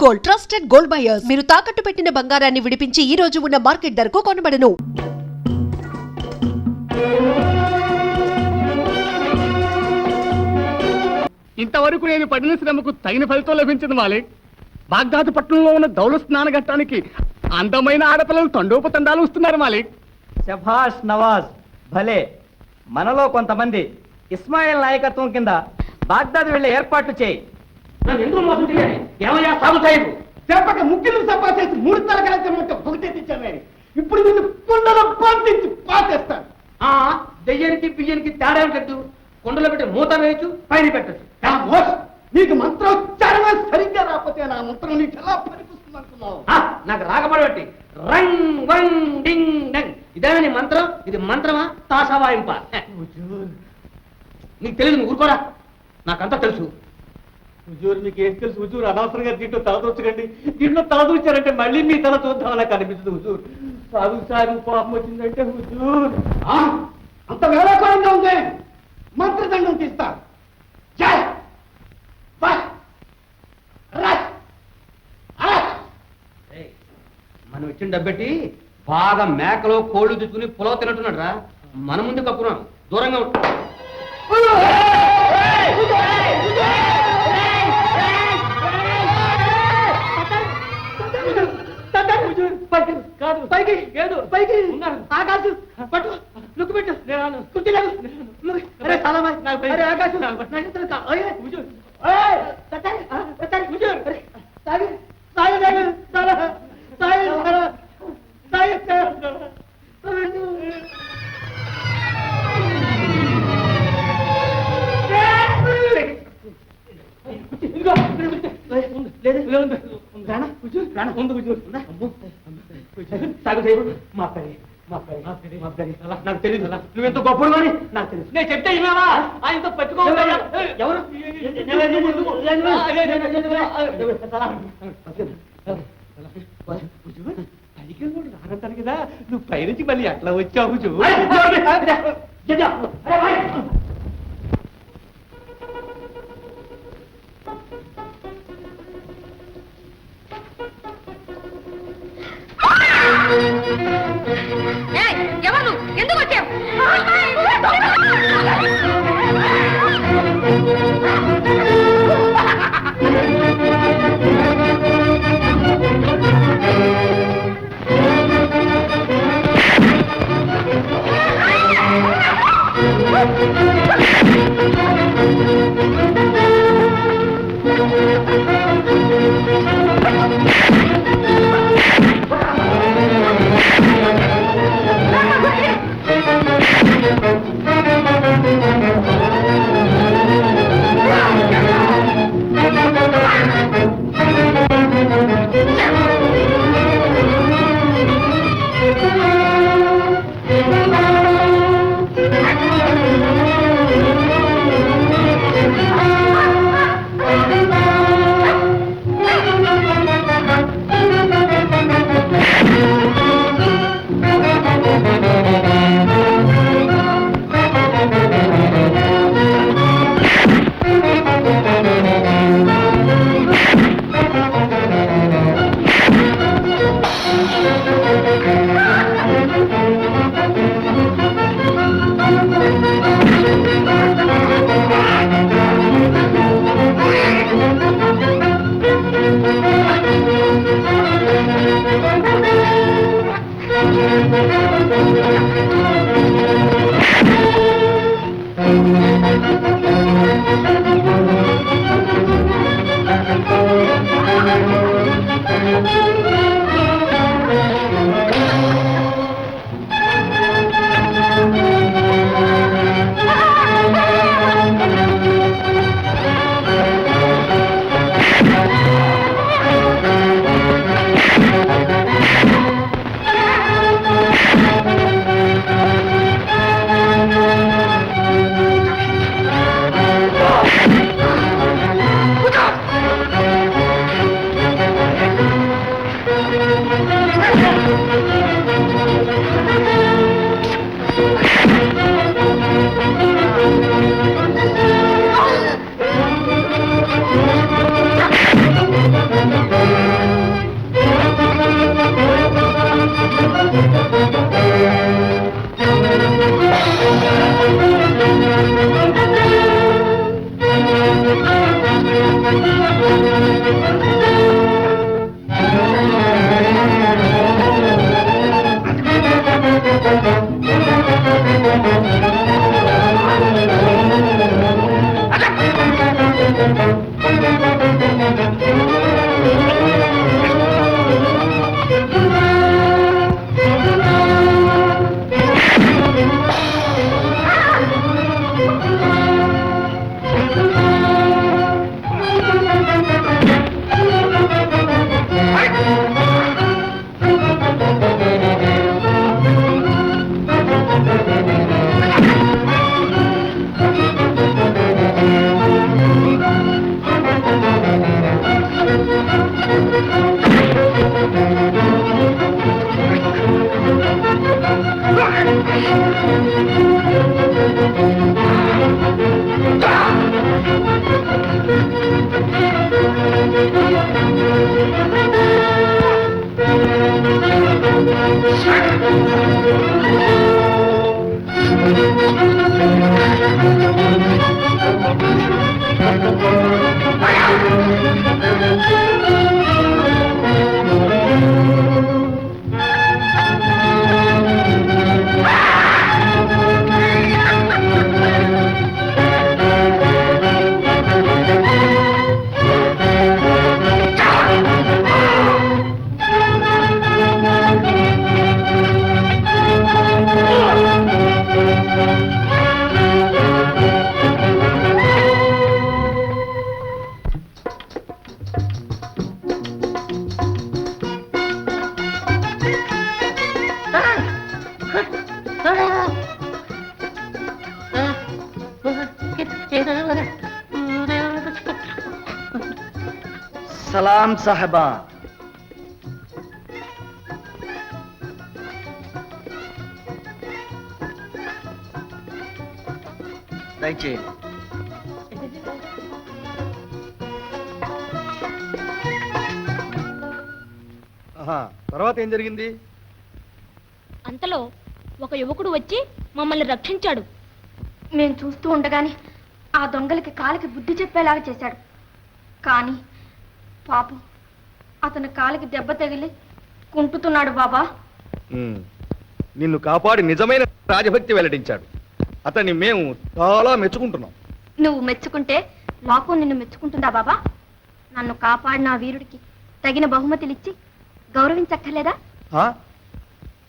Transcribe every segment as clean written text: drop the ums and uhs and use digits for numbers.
Gold, trusted gold buyers. మీరు తాకట్టు పెట్టిన బంగారాన్ని విడిపించి ఈ రోజు ఉన్న మార్కెట్ ధరకు కొనబడను. ఇంతవరకు నేను పడిన శ్రమకు తగిన ఫలితం లభించింది మాలిక్. బాగ్దాదు పట్టణంలో ఉన్న దౌల స్నాన ఘట్టానికి అందమైన ఆడపిల్లలు తండోపతండాలు వస్తున్నారు మాలిక్. శభాష్ నవాజ్, భలే. మనలో కొంతమంది ఇస్మాయిల్ నాయకత్వం కింద బాగ్దాద్ వెళ్లే ఏర్పాట్లు చేయి. చెప్పక ముఖ్యులు సభ చేసి 3 తరగతి ఒకటే తెచ్చాను. ఇప్పుడు నిన్ను కుండలో పంపించి పాతేస్తాను. దెయ్యానికి బియ్యానికి తేడా పెట్టు. కుండలో పెట్టి మూత వేయచ్చు, పైన పెట్టచ్చు. నీకు మంత్రోచ్చారణ సరిగ్గా రాకపోతే నా మంత్రం నీకు ఎలా పనిపిస్తుంది అనుకున్నావు? నాకు రాకబడబట్టి రంగ్ వంగ్ డింగ్ డంగ్ ఇదేనా నీ మంత్రం? ఇది మంత్రమా తాసవాయింప? నీకు తెలియదు, నువ్వు ఊరుకోరా. నాకంతా తెలుసు. హుజూర్ మీకు ఏం తెలుసు హుజూర్? అనవసరంగా దీంట్లో తలదూర్చకండి. దీంట్లో తలదూర్చారంటే మళ్ళీ మీ తల చూద్దామని నాకు అనిపిస్తుంది హుజూర్. సాగు సాగు పాపం వచ్చిందంటే హుజూర్ అంత వేళాకోళంగా ఉంది. మంత్రదండం తీస్తా. జై మనం ఇచ్చిన డబ్బెట్టి బాగా మేకలో కోళ్లు తెచ్చుకుని పొలవ తినట్టున్నాడు రా. మన ముందు కప్పున్నాం, దూరంగా కాదు పైకి ఏదో పైకి ఆకాశం పట్టు లుక్కు పెట్టు. కుర్చీలేదు. అరే చాలా అరే ఆకాశం నాకు తెలియదు. నువ్వెంత గొప్పడు అని నాకు తెలుసు. నేను చెప్తే ఇన్నావా? ఆయనతో పట్టుకోవాలి. ఎవరు పైకి రానంటాను కదా, నువ్వు పైనుంచి మళ్ళీ అట్లా వచ్చావు. ఎవరు ఎందుకు వచ్చావు? సలాం సాహబా. దయచేయండి. తర్వాత ఏం జరిగింది? అంతలో ఒక యువకుడు వచ్చి మమ్మల్ని రక్షించాడు. మేము చూస్తూ ఉండగానే ఆ దొంగలకి కాలికి బుద్ధి చెప్పేలాగా చేశాడు. కానీ పాపం అతని కాలికి దెబ్బ తగిలి కుంటుతున్నాడు బాబా. నిన్ను కాపాడి నిజమైన రాజభక్తి వెల్లడించాడు. అతన్ని మేము చాలా మెచ్చుకుంటున్నాం. నువ్వు మెచ్చుకుంటే లోకం నిన్ను మెచ్చుకుంటుందా బాబా? నన్ను కాపాడిన ఆ వీరుడికి తగిన బహుమతులిచ్చి గౌరవించక్కర్లేదా?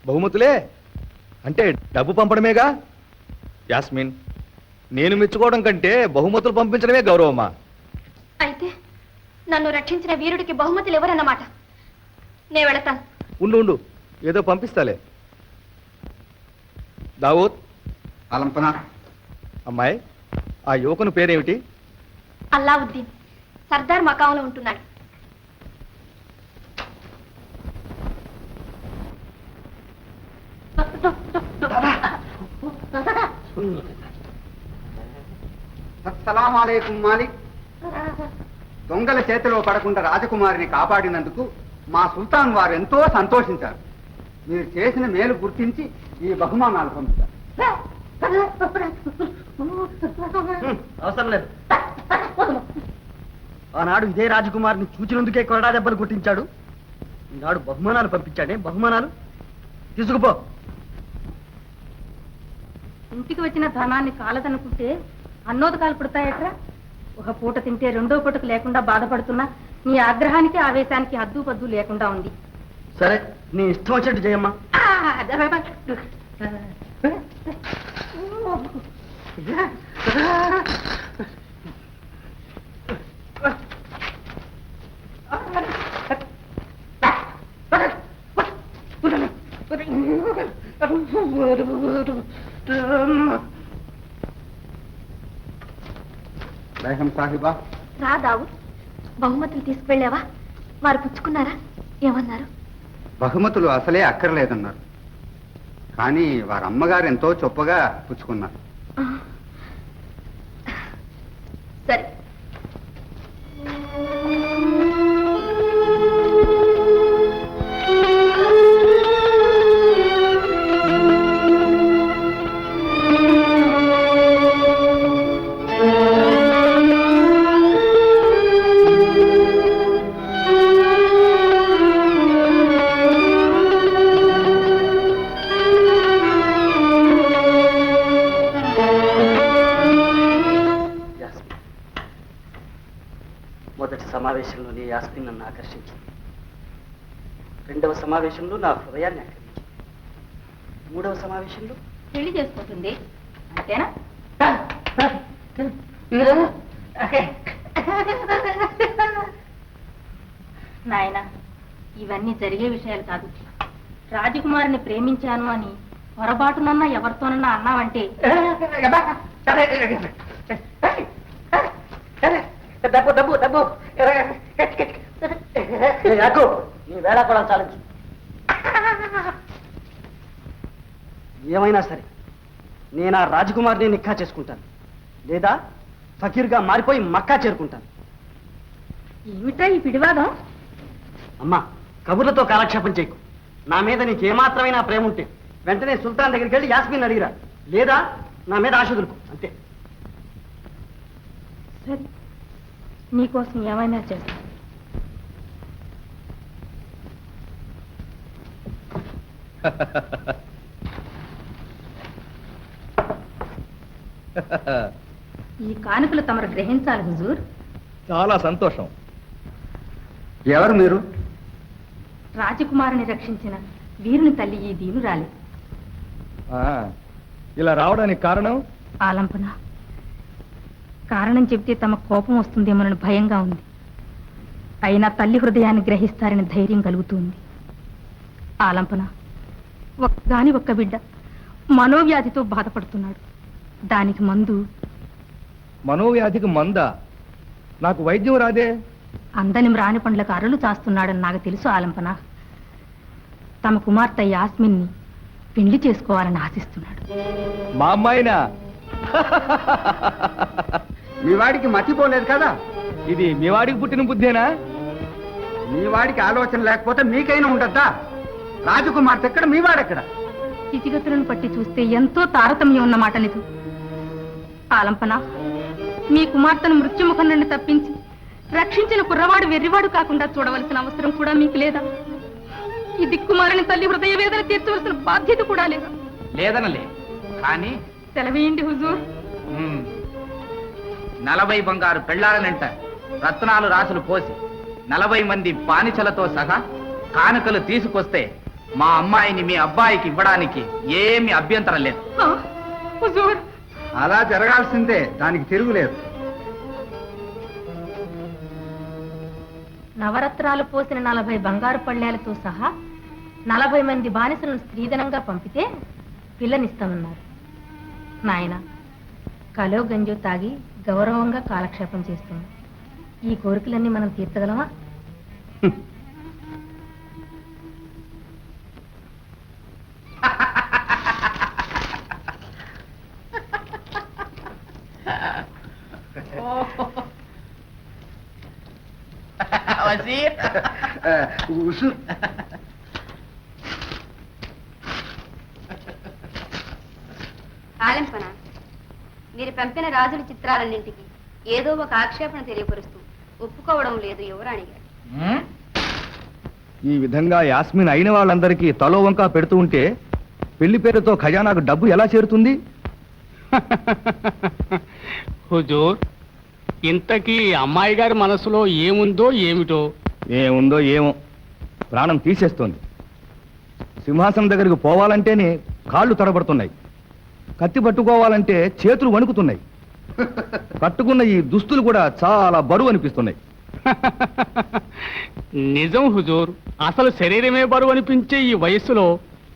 బహుమతులే అంటే డబ్బు పంపడమేగా. యాస్మిన్, నేను మెచ్చుకోవడం కంటే బహుమతులు పంపించడమే గౌరవమా? అయితే నన్ను రక్షించిన వీరుడికి బహుమతులు ఎవరన్నమాట? నే వెళతాను. ఉండు, ఏదో పంపిస్తాలే. దావూద్, అలంపన. అమ్మాయి, ఆ యువకుని పేరేమిటి? అల్లావుద్దీన్. సర్దార్ మకాంలో ఉంటున్నాడు. అస్సలాముఅలైకుం మాలిక్. దొంగల చేతిలో పడకుండా రాజకుమారిని కాపాడినందుకు మా సుల్తాన్ వారు ఎంతో సంతోషించారు. మీరు చేసిన మేలు గుర్తించి ఈ బహుమానాలు పంపుతారు. అవసరం లేదు. ఆనాడు ఇదే రాజకుమారిని చూచినందుకే కొరడా దెబ్బలు కొట్టించాడు. ఈనాడు బహుమానాలు పంపించాడే. బహుమానాలు తీసుకుపో. ఇంటికి వచ్చిన ధనాన్ని కాలదనుకుంటే అన్నోదకాలు పుడతాయట్రా. ఒక పూట తింటే రెండో పూటకు లేకుండా బాధపడుతున్నా నీ ఆగ్రహానికి ఆవేశానికి హద్దు పద్దు లేకుండా ఉంది. సరే, నీ ఇష్టం వచ్చినట్టు చేయమ్మా. బేగం సాహిబా, రా దావుద్. బహుమతులు తీసుకువెళ్ళావా? వారు పుచ్చుకున్నారా? ఏమన్నారు? బహుమతులు అసలే అక్కర్లేదన్నారు. కానీ వారి అమ్మగారు ఎంతో చొప్పగా పుచ్చుకున్నారు. సరే. మొదటి సమావేశంలోనే యాస్మిన్ నన్ను ఆకర్షించింది. రెండవ సమావేశంలో నా హృదయాన్ని ఆక్రమించింది. మూడవ సమావేశంలో పెళ్లి చేసుకుంటుంది అంతేనా? నాయనా, ఇవన్నీ జరిగే విషయాలు కాదు. రాజకుమారిని ప్రేమించాను అని పొరపాటునన్నా ఎవరితోనన్నా అన్నావంటే డబ్బు డబ్బు డబ్బు నీ వేళ కూడా చాలించు. ఏమైనా సరే నేను ఆ రాజకుమార్ని నిక్కా చేసుకుంటాను, లేదా ఫకీర్గా మారిపోయి మక్కా చేరుకుంటాను. ఏమిటా ఈ పిడివాదం? అమ్మా, కబుర్లతో కాలక్షేపం చేయకు. నా మీద నీకేమాత్రమైనా ప్రేమ ఉంటే వెంటనే సుల్తాన్ దగ్గరికి వెళ్ళి యాస్మిన్ అడిగిరా, లేదా నా మీద ఆశ వదులుకో, అంతే. సరే, నీకోసం ఏమైనా చేస్తా. ఈ కానుకలు తమరు గ్రహించాలి హుజూర్. చాలా సంతోషం. ఎవరు మీరు? రాజకుమారుని రక్షించిన వీరుని తల్లి ఈ దీనురాలి. ఆ, ఇలా రావడానికి కారణం? ఆలంపన. కారణం చెబితే తమ కోపం వస్తుందేమోనని భయంగా ఉంది. అయినా తల్లి హృదయాన్ని గ్రహిస్తారని ధైర్యం కలుగుతుంది. ఆలంపన, ఒక్క బిడ్డ మనోవ్యాధితో బాధపడుతున్నాడు. దానికి మందు. మనోవ్యాధికి మందా? నాకు వైద్యం రాదే. అందని మ్రాని పండ్లకు అరలు చాస్తున్నాడని నాకు తెలుసు ఆలంపన. తమ కుమార్తె యాస్మిన్ని పెళ్లి చేసుకోవాలని ఆశిస్తున్నాడు. మా అమ్మాయినా? మీ వాడికి మతిపోలేదు కదా? ఇది మీ వాడికి పుట్టిన బుద్ధేనా? మీ వాడికి ఆలోచన లేకపోతే మీకైనా ఉండద్దా? రాజకుమార్తె ఎక్కడ, మీ వాడెక్కడ? స్థితిగతులను పట్టి చూస్తే ఎంతో తారతమ్యం ఉన్నమాట నిజం. ఆలంపన, మీ కుమార్తెను మృత్యుముఖం నుండి తప్పించి రక్షించిన కుర్రవాడు వెర్రివాడు కాకుండా చూడవలసిన అవసరం కూడా మీకు లేదా? ఈ దిక్కుమారిన తల్లి హృదయ వేదన తీర్చవలసిన బాధ్యత కూడా లేదా? లేదనలే, కానీ సెలవేయండి హుజూర్. 40 బంగారు పెళ్లాలనంట రత్నాలు రాసులు పోసి 40 మంది బానిసలతో సహా కానుకలు తీసుకొస్తే మా అమ్మాయిని మీ అబ్బాయికి ఇవ్వడానికి ఏమీ అభ్యంతరం లేదు. హుజూర్, అలా జరగాల్సిందే, దానికి తిరుగులేదు. నవరత్నాలు పోసిన 40 బంగారు పళ్ళేలతో సహా 40 మంది బానిసలను స్త్రీధనంగా పంపితే పిల్లనిస్తామన్నారు. నాయన, కలో గంజో తాగి గౌరవంగా కాలక్షేపం చేస్తున్నాం. ఈ కోరికలన్నీ మనం తీర్చగలమా? ఉసు. ఆలంపన, మీరు పంపిన రాజుల చిత్రాలన్నింటికి ఏదో ఒక ఆక్షేపణ తెలియపరుస్తూ ఒప్పుకోవడం లేదు యువరాణి గారు. ఈ విధంగా యాస్మిన్ అయిన వాళ్ళందరికీ తలో వంక పెడుతూ ఉంటే పెళ్లి పేరుతో ఖజానాకు డబ్బు ఎలా చేరుతుంది? హుజూర్, ఇంతకీ అమ్మాయి గారి మనసులో ఏముందో ఏమిటో? ఏముందో ఏమో, ప్రాణం తీసేస్తోంది. సింహాసనం దగ్గరికి పోవాలంటేనే కాళ్ళు తడబడుతున్నాయి, కత్తి పట్టుకోవాలంటే చేతులు వణుకుతున్నాయి, కట్టుకున్న ఈ దుస్తులు కూడా చాలా బరువు అనిపిస్తున్నాయి. నిజం హుజూర్, అసలు శరీరమే బరువు అనిపించే ఈ వయస్సులో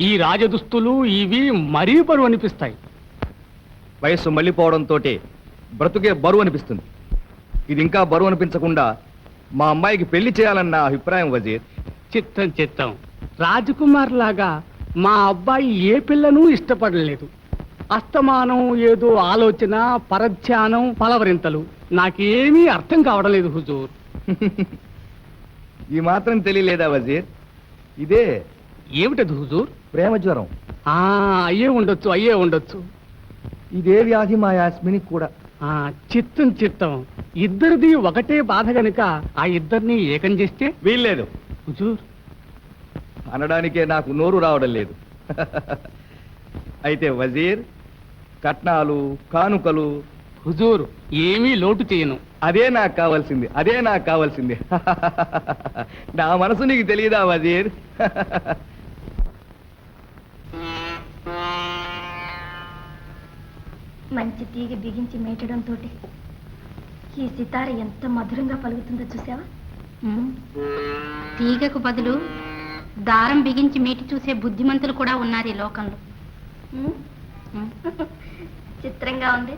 ఈ రాజదుస్తులు ఇవి మరీ బరువు అనిపిస్తాయి. వయస్సు మళ్ళీపోవడంతో బ్రతుకే బరువు అనిపిస్తుంది. ఇది ఇంకా బరువు అనిపించకుండా మా అమ్మాయికి పెళ్లి చేయాలన్న అభిప్రాయం వజీర్. చిత్తం రాజకుమార్ లాగా మా అబ్బాయి ఏ పిల్లను ఇష్టపడలేదు. అస్తమానం ఏదో ఆలోచన, పరధ్యానం, పలవరింతలు. నాకేమీ అర్థం కావడం లేదు హుజూర్. ఈ మాత్రం తెలియలేదా వజీర్? ఇదే. ఏమిటది హుజూర్? ప్రేమ జ్వరం. అయ్యే ఉండొచ్చు. ఇదే వ్యాధి మా యాస్మినికి కూడా. చిత్తం ఇద్దరిది ఒకటే బాధ గనుక ఆ ఇద్దరిని ఏకం చేస్తే వీల్లేదు హుజూర్. అనడానికే నాకు నోరు రావడం లేదు. అయితే వజీర్, కట్నాలు, కానుకలు హుజూర్ ఏమీ లోటు చేయను. అదే నాకు కావాల్సింది. నా మనసు నీకు తెలియదా వజీర్? మంచి తీగ బిగించి మేటడంతో ఈ సితార ఎంత మధురంగా పలుకుతుందో చూసావా? తీగకు బదులు దారం బిగించి మేటి చూసే బుద్ధిమంతులు కూడా ఉన్నారు ఈ లోకంలో. చిత్రంగా ఉంది.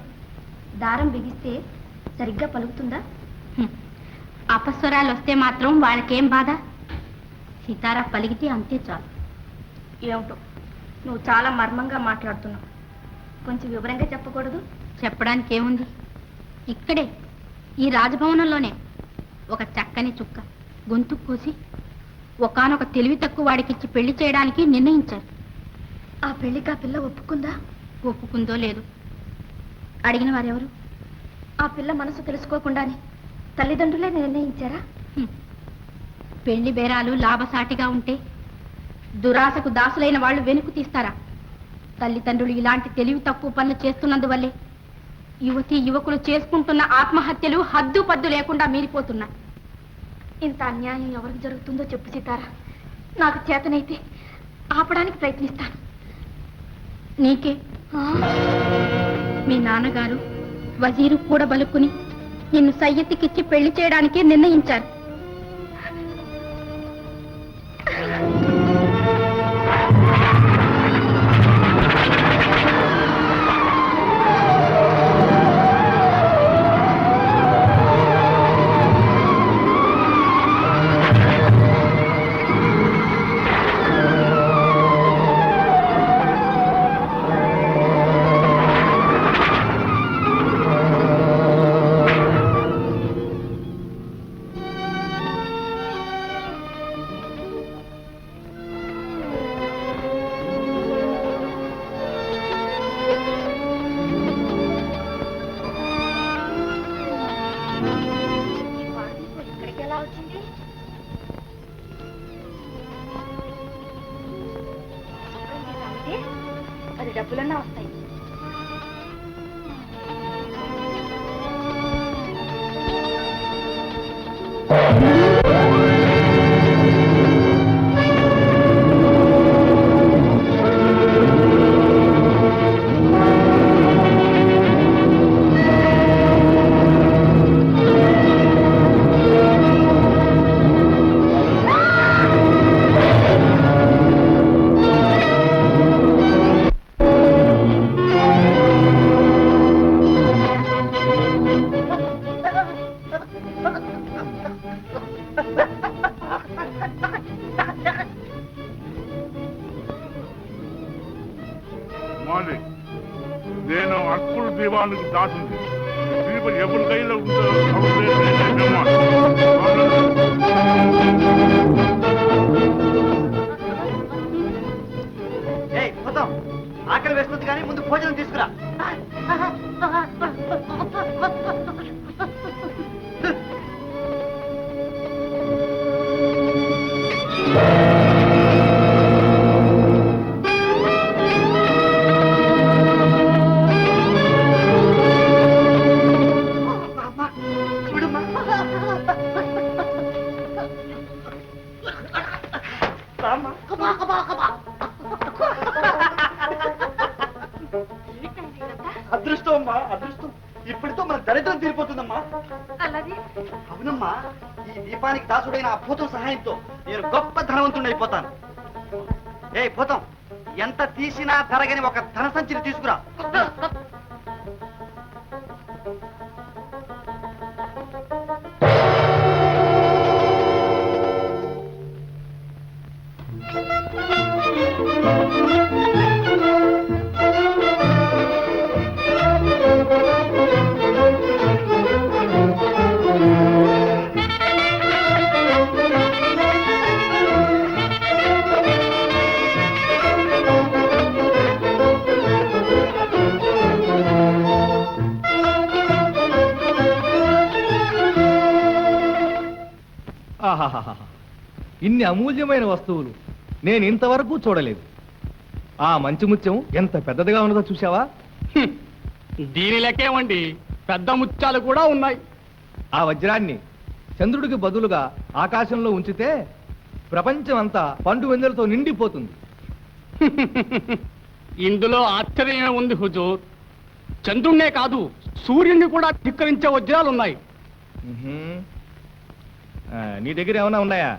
దారం బిగిస్తే సరిగ్గా పలుకుతుందా? అపస్వరాలు వస్తే మాత్రం వాళ్ళకేం బాధ? సితారా పలికితే అంతే చాలు. ఏమిటో నువ్వు చాలా మర్మంగా మాట్లాడుతున్నావు. కొంచెం వివరంగా చెప్పకూడదు? చెప్పడానికి ఏముంది, ఇక్కడే ఈ రాజభవనంలోనే ఒక చక్కని చుక్క గొంతు కోసి ఒకానొక తెలివి తక్కువ వాడికిచ్చి పెళ్లి చేయడానికి నిర్ణయించారు. ఆ పెళ్లికి ఆ పిల్ల ఒప్పుకుందా? ఒప్పుకుందో లేదు. అడిగిన వారెవరు? ఆ పిల్ల మనసు తెలుసుకోకుండానే తల్లిదండ్రులే నిర్ణయించారా? పెళ్లి బేరాలు లాభసాటిగా ఉంటే దురాశకు దాసులైన వాళ్ళు వెనుకు తీస్తారా? తల్లిదండ్రులు ఇలాంటి తెలివి తక్కువ పనులు చేస్తున్నందువల్లే యువతీ యువకులు చేసుకుంటున్న ఆత్మహత్యలు హద్దు పద్దు లేకుండా మీరిపోతున్నాయి. ఇంత అన్యాయం ఎవరికి జరుగుతుందో చెప్పు సీతారా. నాకు చేతనైతే ఆపడానికి ప్రయత్నిస్తాను. నీకే మీ నాన్నగారు వజీరు కూడా బలుక్కుని నిన్ను సయ్యత్తికిచ్చి పెళ్లి చేయడానికి నిర్ణయించారు. అది డబ్బులన్నా వస్తాయి. నేను అక్కుల దీవానికి దాసింది దీప ఎవరి కైలో ఉందో ఆకలి వేస్తుంది కానీ ముందు భోజనం తీసుకురా. అదృష్టం అమ్మా, అదృష్టం. ఇప్పటితో మన దరిద్రం తీరిపోతుందమ్మా. అలాగే అవునమ్మా, ఈ దీపానికి దాసుడైన ఆ భూతం సహాయంతో నేను గొప్ప ధనవంతుడిని అయిపోతాను. ఏ భూతం, ఎంత తీసినా తరగని ఒక ధన సంచిని తీసుకురా. ఇన్ని అమూల్యమైన వస్తువులు నేను ఇంతవరకు చూడలేదు. ఆ మంచి ముత్యం ఎంత పెద్దదిగా ఉన్నదో చూసావా? దీని లెక్కేమండి, పెద్ద ముత్యాలు కూడా ఉన్నాయి. ఆ వజ్రాన్ని చంద్రుడికి బదులుగా ఆకాశంలో ఉంచితే ప్రపంచం అంతా పండు వెన్నెలతో నిండిపోతుంది. ఇందులో ఆశ్చర్యమే ఉంది హుజూర్. చంద్రుణ్ణే కాదు, సూర్యుడిని కూడా ధిక్కరించే వజ్రాలున్నాయి. నీ దగ్గర ఏమైనా ఉన్నాయా?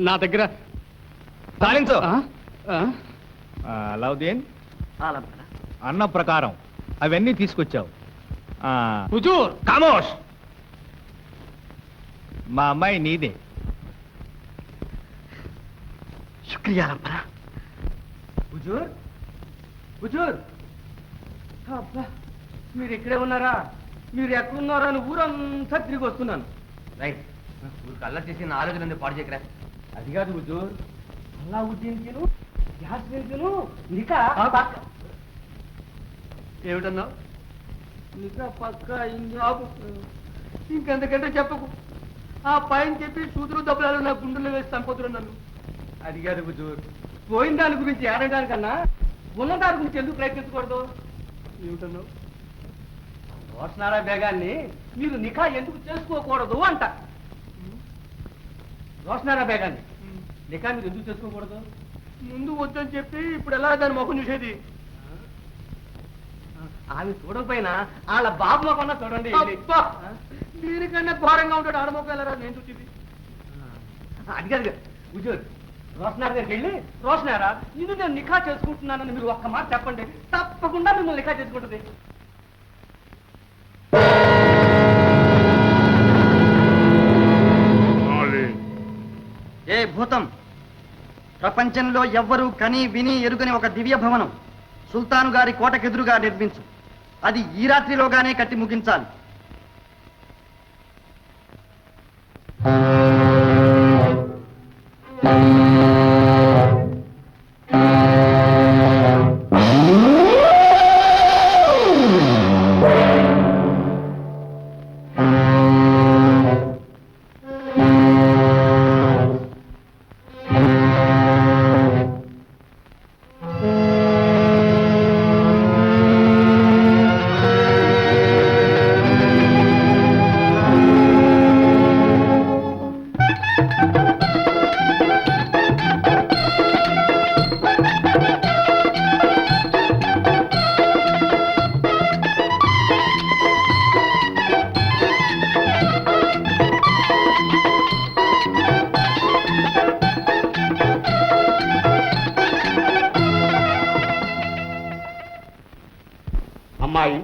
నా దగ్గర సాధించు. అలావుద్దీన్, అన్న ప్రకారం అవన్నీ తీసుకొచ్చావు. హుజూర్, ఖామోష్. మా అమ్మాయి నీదే. శుక్రియా అలంపన. హుజూర్, హుజూర్, అబ్బా మీరు ఇక్కడే ఉన్నారా? మీరు ఎక్కడున్నారా అని ఊరంతా తిరిగి వస్తున్నాను. రైట్, ఊరికి అల్లా చేసి నా ఆలోచన పాడు చేయకరా. అది కాదు హుజూర్, అల్లావుద్దీన్కిను యాస్మిన్కిను నికా ఏమిటన్నావు? నికా పక్క ఇంకెంతకంటే చెప్పకు. ఆ పైన చెప్పి సూదులు దెబ్బలు నా గుండెల్లో వేసి చంపుతున్నా నన్ను. అది కాదు హుజూర్, పోయిన దాని గురించి ఏడడానికన్నా ఉన్న దాని గురించి ఎందుకు ప్రయత్నించకూడదు? ఏమిటన్నావు? రోషనారా బేగాన్ని మీరు నిఖా ఎందుకు చేసుకోకూడదు అంట. రోషనారా బేగాన్ని నిఖా మీరు ఎందుకు చేసుకోకూడదు? ముందు వద్దని చెప్పి ఇప్పుడు ఎలా దాని ముఖం చూసేది? ఆమె చూడకపోయినా వాళ్ళ బాబు మొఖం చూడండి. దీనికన్నా ఘోరంగా ఉంటాడు ఆడమొక్క వెళ్ళరా నేను చూసింది. అది కాదు హుజూర్, రోషనారా దగ్గరికి వెళ్ళి రోషనారా ఇది నేను నిఖా చేసుకుంటున్నానని మీరు ఒక్క మాట చెప్పండి, తప్పకుండా మిమ్మల్ని నిఖా చేసుకుంటుంది. ఏ భూతం, ప్రపంచంలో ఎవ్వరూ కని విని ఎరుగని ఒక దివ్య భవనం సుల్తాను గారి కోటకెదురుగా నిర్మించు. అది ఈ రాత్రిలోగానే కట్టి ముగించాలి. అమ్మాయి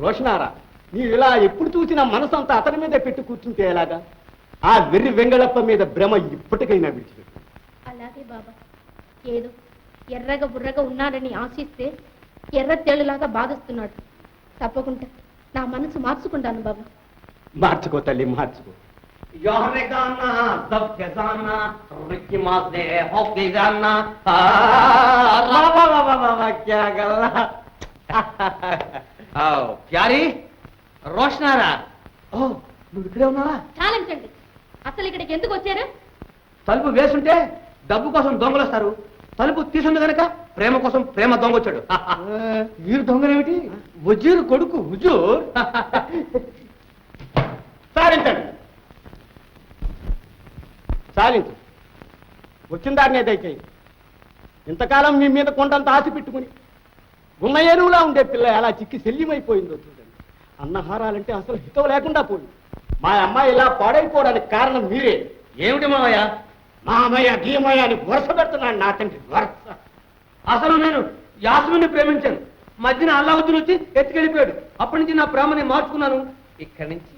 రోషనారా, నీవు ఇలా ఎప్పుడు చూసినా మనసంతా అతని మీద పెట్టి కూర్చుంటే ఎలాగా? ఆ వెర్రి వెంగళప్ప మీద భ్రమ ఇప్పటికైనా విడిచిపెట్టు. అలాగే బాబా, ఏదో ఎర్రగా బుర్రగా ఉన్నాడని ఆశిస్తే ఎర్ర తేలులాగా బాధిస్తున్నాడు. తప్పకుండా నా మనసు మార్చుకుంటాను బాబా. మార్చుకో తల్లి, మార్చుకో. ప్యారీ, రోషనారా, ఓ నువ్వు ఇక్కడే ఉన్నావా? చాలించండి, అసలు ఇక్కడికి ఎందుకు వచ్చారు? తలుపు వేసుంటే డబ్బు కోసం దొంగలు వస్తారు, తలుపు తీసుంది కనుక ప్రేమ కోసం ప్రేమ దొంగ వచ్చాడు. వీరు దొంగలేమిటి? వజీరు కొడుకు హుజూర్. సారించండి, సారించు. వచ్చిన దారినే దయచేయి. ఇంతకాలం మీ మీద కొండంత ఆశ పెట్టుకుని ఉన్న ఏనుగులా ఉండే పిల్ల ఎలా చిక్కి శల్యమైపోయిందో చూడండి. అన్నహారాలంటే అసలు హితం లేకుండా పోయింది. మా అమ్మాయి ఇలా పాడైపోవడానికి కారణం మీరే. ఏమిటి మామయ్య? మామయ్య గీమయ్య అని వరుస పెడుతున్నాడు నా తండ్రి వరుస. అసలు నేను యాస్మిని ప్రేమించాను, మధ్యన అల్లావుద్దీన్ వచ్చి ఎత్తుకెళ్ళిపోయాడు. అప్పటి నుంచి నా ప్రేమని మార్చుకున్నాను. ఇక్కడి నుంచి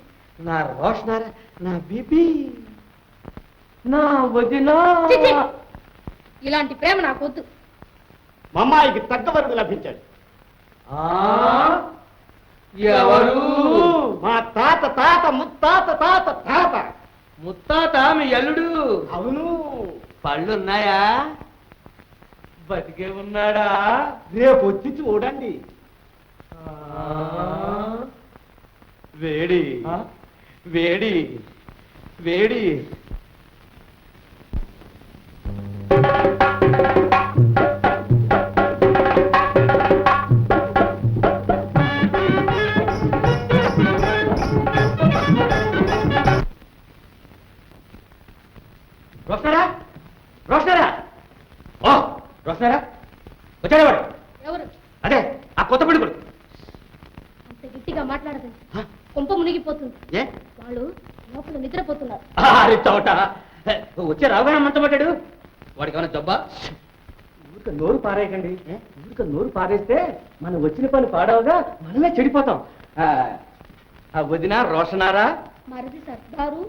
నా రోషనారా, నా బీబీ, నా వదినా. చిచి! ఇలాంటి ప్రేమ నాకు వద్దు. మా అమ్మాయికి తగ్గ వరకు లభించాడు. ఎవరు? మా తాత తాత ముత్తాత తాత తాత ముత్తాత మీ అల్లుడు. అవును. పళ్ళున్నాయా? బతికే ఉన్నాడా? రేపు వచ్చి చూడండి. వేడి వేడి వేడి. రోషనారా, రోషనారా, ఓ రోషనారా, వచ్చాడే వాడు. ఎవరు? అదే ఆ కొత్త పెళ్లి కొడుకు. అంత గట్టిగా మాట్లాడదండి, కొంప మునిగిపోతుంది. ఏ వాళ్ళు లోపల నిద్రపోతున్నారు. చోట వచ్చే రావుగా మంటపడ్డాడు. వాడికి ఏమైనా జబ్బా? ఊరిక నోరు పారేయకండి. ఊరిక నోరు పారేస్తే మనం వచ్చిన పని పాడవగా మనమే చెడిపోతాం. వదిన రోషనారా, మరిది సర్దారు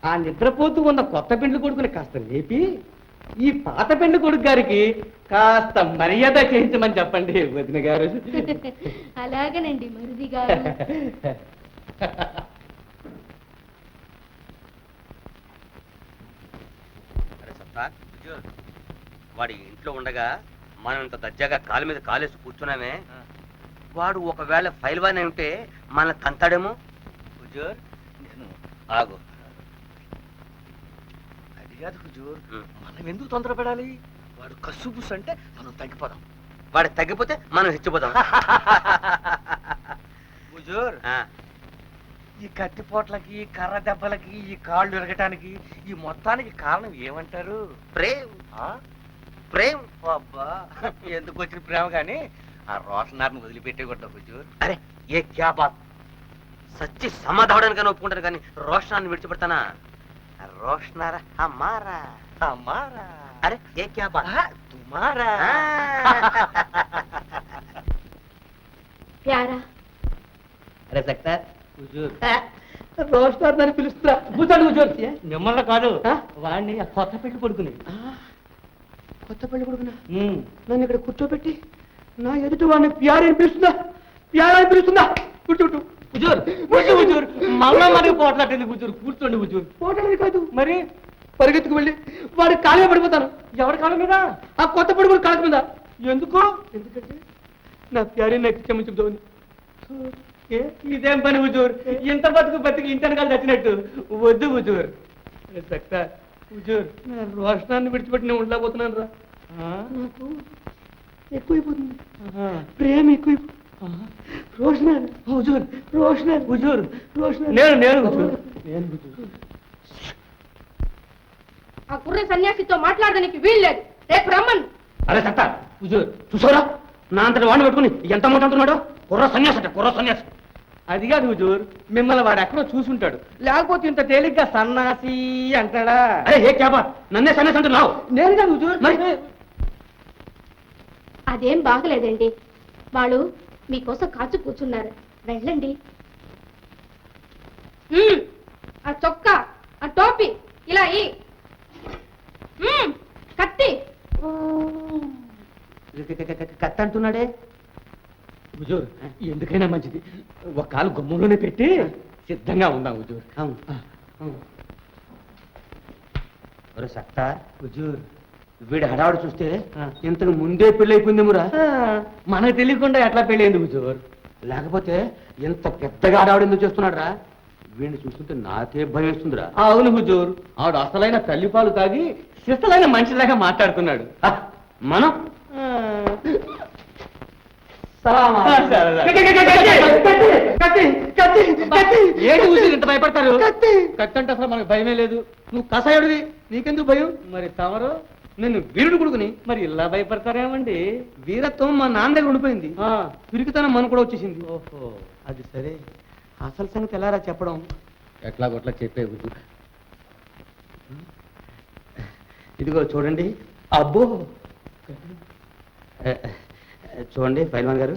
ఆ నిద్రపోతూ ఉన్న కొత్త పెండ్లి కొడుకుని కాస్త లేపి ఈ పాత పెండ్లి కొడుకు గారికి కాస్త మర్యాద చేయించమని చెప్పండి వదిన గారు. అలాగేనండి మరిది గారు. వాడి ఇంట్లో ఉండగా మనం ఇంత దర్జాగా కాలు మీద కాలేసి కూర్చున్నామే, వాడు ఒకవేళ ఫైల్ వానే ఉంటే మన తంతాడేమో. హుజూర్ నేను ఆగు. అది కాదు హుజూర్, మనం ఎందుకు తొందరపడాలి? వాడు కస్సుబుస్ అంటే మనం తగ్గిపోదాం, వాడు తగ్గిపోతే మనం హెచ్చిపోదాం. హుజూర్ ఈ కత్తిపోట్లకి కర్ర దెబ్బలకి ఈ కాళ్ళు విరగటానికి ఈ మొత్తానికి కారణం ఏమంటారు? ప్రేమ్. ప్రేమ్ అబ్బా, ఎందుకు వచ్చిన ప్రేమ కానీ ఆ రోషనార్ని వదిలిపెట్టేకూడదు హుజూర్. అరే ఏ క్యా బాత్, సచ్చి సమాధావడానికి ఒప్పుకుంటారు కానీ రోషనాన్ని విడిచిపెడతానా? రోషనారా హమారా హమారా. అరే ఏ క్యా బాత్ తుమారా. ప్యారా అరే సక్తా రోస్టార్ అని పిలుస్తున్నా. కూర్చోండి హుజూర్. మిమ్మల్ని కాదు, వాడిని ఆ కొత్త పెళ్లి కొడుకుని. కొత్త పెళ్లి కొడుకునా? నన్ను ఇక్కడ కూర్చోబెట్టి నా ఎదుటి వాడిని ప్యారీ అని పిలుస్తుందా? ప్యారా అని పిలుస్తుందా? కూర్చోటు హుజూర్. హుజూర్ మళ్ళా మరి పోట్లాటండి హుజూర్. కూర్చోండి హుజూర్. పోట్లాడేది కాదు మరి, పరిగెత్తుకు వెళ్ళి వాడి కాళ్ళ పడిపోతాను. ఎవరి కాళ్ళ మీద? ఆ కొత్త పడుకుని కాళ్ళ మీద. ఎందుకు? ఎందుకంటే నా ప్యారీ నాకు క్షమించుదామని. ఇదేం పని హుజూర్, ఇంత బతికి ఇంటనకాలు చచ్చినట్టు. వద్దు హుజూర్. సక్తా హుజూర్, నా రోషనాన్ని విడిచిపెట్టి నేను ఉండలేకపోతున్నాను రా. నాకు ఎక్కువైపోతుంది ప్రేమ, ఎక్కువైపోతుంది. రోషనాన్ హుజూర్, రోషనాన్ హుజూర్, రోషనాన్. నేను హుజూర్, నేను హుజూర్. ఆ కుర్ర సన్యాసితో మాట్లాడడానికి వీల్లేదు. రేపు రమ్మను. అరే సక్తా హుజూర్, చూసారా నా అంతటి వాడిని పెట్టుకుని ఎంత మాట్లాడుతున్నాడు? కుర్ర సన్యాసి అంటే కుర్ర సన్యాసి. అది కాదు హుజూర్, మిమ్మల్ని వాడు ఎక్కడో చూసుంటాడు, లేకపోతే ఇంత తేలిగ్గా సన్నాసి అంటాడా? అరే ఏ క్యాబా, నన్నే సన్యాసి అంటున్నావు? నేను కాదు హుజూర్. అదేం బాగలేదండి. వాళ్ళు మీకోసం కాచు కూర్చున్నారు. వెళ్ళండి. ఆ చొక్కా, ఆ టోపీ ఇలా కత్తి. కత్తి అంటున్నాడే హుజూర్. ఎందుకైనా మంచిది ఒక కాలు గుమ్మంలోనే పెట్టి సిద్ధంగా ఉందాం హుజూర్. ఒరే సక్తా హుజూర్, వీడి హడావుడు చూస్తే ఇంతకు ముందే పెళ్లి అయిపోయిందేమురా. మనకు తెలియకుండా ఎట్లా పెళ్ళైంది హుజూర్? లేకపోతే ఇంత పెద్దగా హడావుడు ఎందుకు చేస్తున్నాడు రా? వీడిని చూస్తుంటే నాకే భయం వేస్తుందిరా. అవును హుజూర్, ఆవిడ అసలైన తల్లిపాలు తాగి శిస్తలైన మనిషిలాగా మాట్లాడుతున్నాడు. మనం ఏంటి హుజూర్ ఇంత భయపడతారు? కత్తి అంటే అసలు మనకు భయమే లేదు. నువ్వు కసాయుడివి, నీకెందుకు భయం? మరి తమరు నిన్ను వీరుడు కొడుకుని మరి ఇలా భయపడతారేమండి? వీరత్వం మా నాన్న దగ్గర ఉండిపోయింది, పిరికితనం మన కూడా వచ్చేసింది. ఓహో అది సరే, అసలు సంగతి ఎలారా చెప్పడం? ఎట్లా కొట్లా చెప్పే హుజూర్. ఇదిగో చూడండి. అబ్బో చూడండి పైల్వాన్ గారు,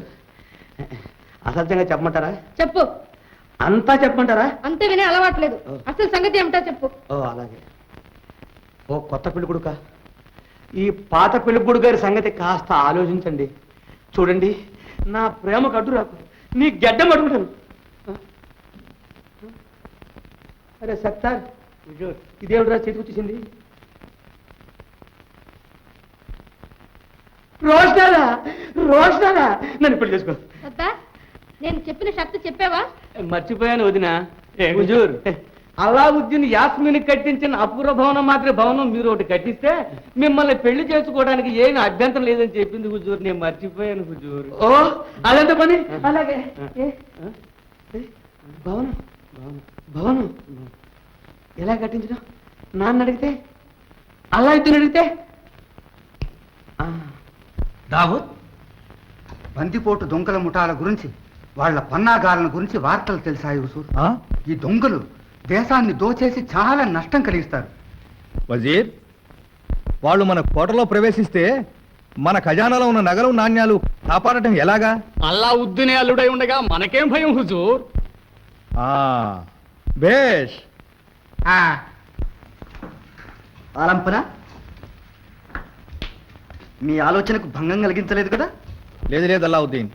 అసత్యంగా చెప్పమంటారా? చెప్పు. అంతా చెప్పమంటారా? అంతే వినే అలవాట్లేదు. అసలు సంగతి ఏమిటో చెప్పు. ఓ అలాగే. ఓ కొత్త పెళ్ళికొడుక, ఈ పాత పెళ్ళికొడుకు గారి సంగతి కాస్త ఆలోచించండి. చూడండి, నా ప్రేమకు అడ్డు రాకు, నీ గడ్డం అడుగుతాను. అరే సత్తార్, ఇదేమిట్రా చేతికి వచ్చేసింది? రోషనారా, రోషనారా, నన్ను పెళ్లి చేసుకో. నేను చెప్పిన షర్తు చెప్పావా? మర్చిపోయాను వదిన. హుజూర్, అలావుద్దీన్ యాస్మిని కట్టించిన అపూర్వ భవనం మాత్రమే భవనం మీరు ఒకటి కట్టిస్తే మిమ్మల్ని పెళ్లి చేసుకోవడానికి ఏమి అభ్యంతరం లేదని చెప్పింది హుజూర్. నేను మర్చిపోయాను హుజూర్. ఓ అదంత పని. అలాగే భవనం భవనం ఎలా కట్టించడం? నాన్న అడిగితే, అలావుద్దీన్ అడిగితే? దావూద్, బందిపోటు దొంగల ముఠాల గురించి, వాళ్ళ పన్నాగాలను గురించి వార్తలు తెలిసాయి హుజూర్. ఈ దొంగలు దేశాన్ని దోచేసి చాలా నష్టం కలిగిస్తారు. వజీర్, వాళ్ళు మన కోటలో ప్రవేశిస్తే మన ఖజానాలో ఉన్న నగలు నాణ్యాలు కాపాడటం ఎలాగా? అల్లావుద్దీనే అల్లుడై ఉండగా మనకేం భయం హుజూర్? బేష్. ఆలంపన మీ ఆలోచనకు భంగం కలిగించలేదు కదా? లేదు లేదు అల్లావుద్దీన్,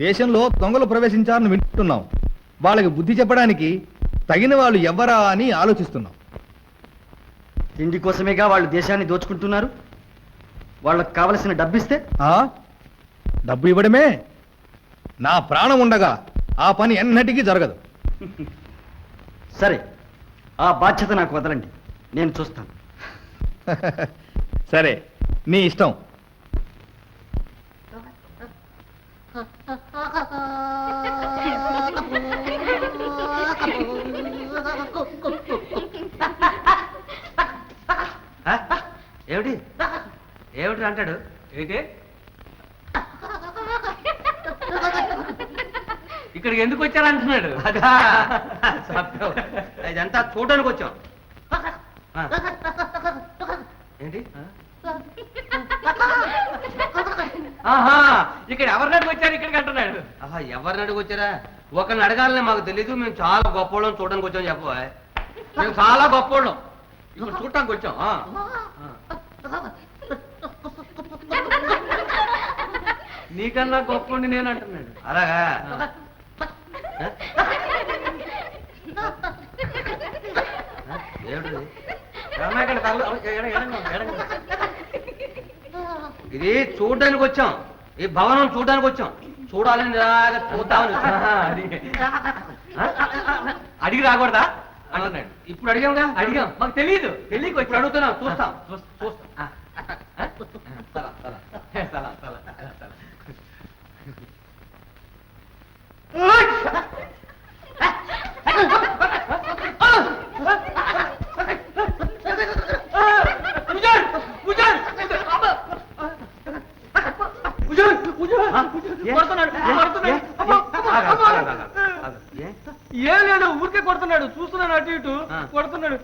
దేశంలో దొంగలు ప్రవేశించారని వింటున్నాం. వాళ్ళకి బుద్ధి చెప్పడానికి తగిన వాళ్ళు ఎవ్వరా అని ఆలోచిస్తున్నాం. తిండి కోసమేగా వాళ్ళు దేశాన్ని దోచుకుంటున్నారు. వాళ్ళకు కావలసిన డబ్బిస్తే డబ్బు ఇవ్వడమే. నా ప్రాణం ఉండగా ఆ పని ఎన్నటికీ జరగదు. సరే, ఆ బాధ్యత నాకు వదలండి, నేను చూస్తాను. సరే, నీ ఇష్టం. ఏమిటి ఏమిటి అంటాడు? ఏంటి ఇక్కడికి ఎందుకు వచ్చారంటున్నాడు? ఇదంతా చూడడానికి వచ్చాం. ఏంటి ఆహా, ఇక్కడ ఎవరిని అడిగి వచ్చారు ఇక్కడికి అంటున్నాడు. ఆహా, ఎవరిని అడిగి వచ్చారా? ఒకరిని అడగాలని మాకు తెలీదు. మేము చాలా గొప్పవాళ్ళం, చూడడానికి వచ్చాం. చెప్పవా, మేము చాలా గొప్పవాళ్ళం, ఇప్పుడు చూడటానికి వచ్చాం. నీకన్నా గొప్పండి నేను అంటున్నాడు. అలాగా? ఇది చూడడానికి వచ్చాం, ఈ భవనం చూడడానికి వచ్చాం. చూడాలని చూద్దామని అడిగి రాకూడదా అంటున్నాడు. ఇప్పుడు అడిగాంగా, అడిగాం, మాకు తెలియదు, తెలియక ఇప్పుడు అడుగుతున్నాం. చూస్తాం చూస్తాం. ఏం లేదు, ఊరికే కొడుతున్నాడు. చూస్తున్నాను, అటు ఇటు కొడుతున్నాడు.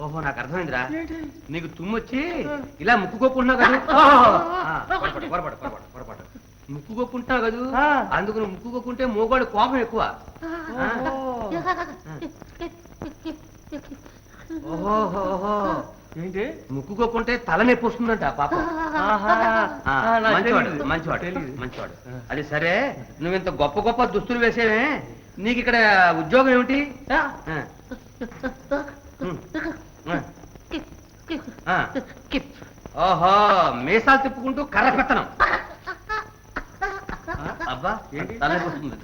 ఓహో, నాకు అర్థమైందిరా. నీకు తుమ్మొచ్చి ఇలా ముక్కుకోకుంటున్నావు కదా. పొరపాటు ముక్కుకోకుంటున్నావు కదా, అందుకు నువ్వు ముక్కుకోకుంటే మోగాడు కోపం ఎక్కువ. ఓహో, ఏంటి ముక్కుకోకుంటే తల నొప్పి వస్తుందంట పాప. మంచివాడు. అది సరే, నువ్వు ఇంత గొప్ప గొప్ప దుస్తులు వేసేవే, నీకు ఇక్కడ ఉద్యోగం ఏమిటి? ఓహో, మీసాలు తిప్పుకుంటూ కర్ర పెట్టనం. అబ్బా, ఏంటి తల నొప్పి వస్తుంది.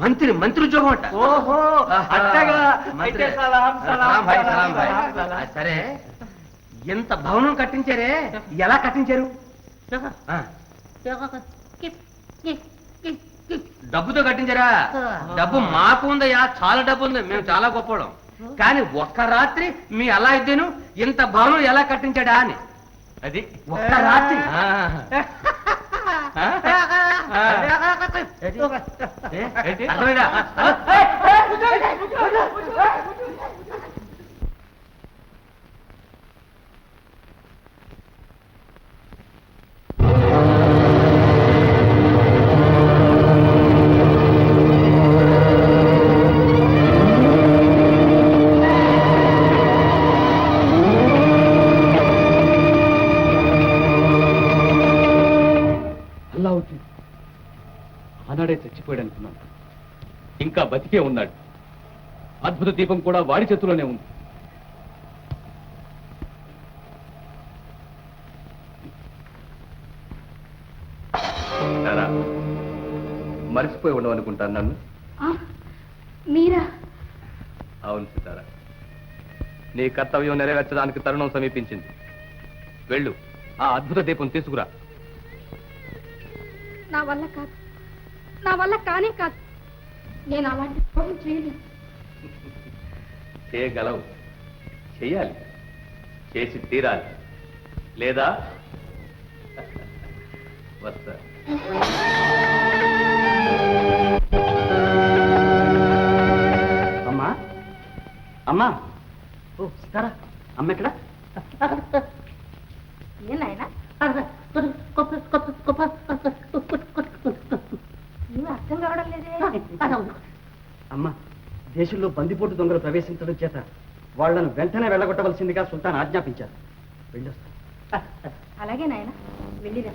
మంత్రి ఉద్యోగం అంట. ఓహో, సరే, ఎంత భవనం కట్టించారే, ఎలా కట్టించారు? డబ్బుతో కట్టించారా? డబ్బు మాకు ఉందయ్యా, చాలా డబ్బు ఉంది, మేము చాలా గొప్పవాళ్ళం. కానీ ఒక్క రాత్రి మీ అలా ఇద్దేను ఇంత భవనం ఎలా కట్టించాడా అని. అది ఒక్క రాత్రి. అర్థమైందా? ఆనాడే చచ్చిపోయాడు అనుకున్నాను, ఇంకా బతికే ఉన్నాడు. అద్భుత దీపం కూడా వాడి చేతిలోనే ఉంది. మర్చిపోయి ఉండవు అనుకుంటాను నన్ను. మీరా? అవును సీతారా, నీ కర్తవ్యం నెరవేర్చడానికి తరుణం సమీపించింది. వెళ్ళు, ఆ అద్భుత దీపం తీసుకురా. నా వల్ల కాదు, నా వల్ల కానే కాదు. నేను అలాంటి ద్రోహం చేయలేదు. చేయగలవు, చెయ్యాలి, చేసి తీరాలి. లేదా వస్తా. అమ్మా, ఓ సీతారా అమ్మ ఎక్కడ? ఏం నాయనా ఏమీ అర్థం కావడం లేదే. అమ్మ, దేశంలో బందిపోటు దొంగలు ప్రవేశించడం చేత వాళ్లను వెంటనే వెళ్ళగొట్టవలసిందిగా సుల్తాన్ ఆజ్ఞాపించారు. వెళ్ళొస్తా. అలాగే నాయన వెళ్ళిరా.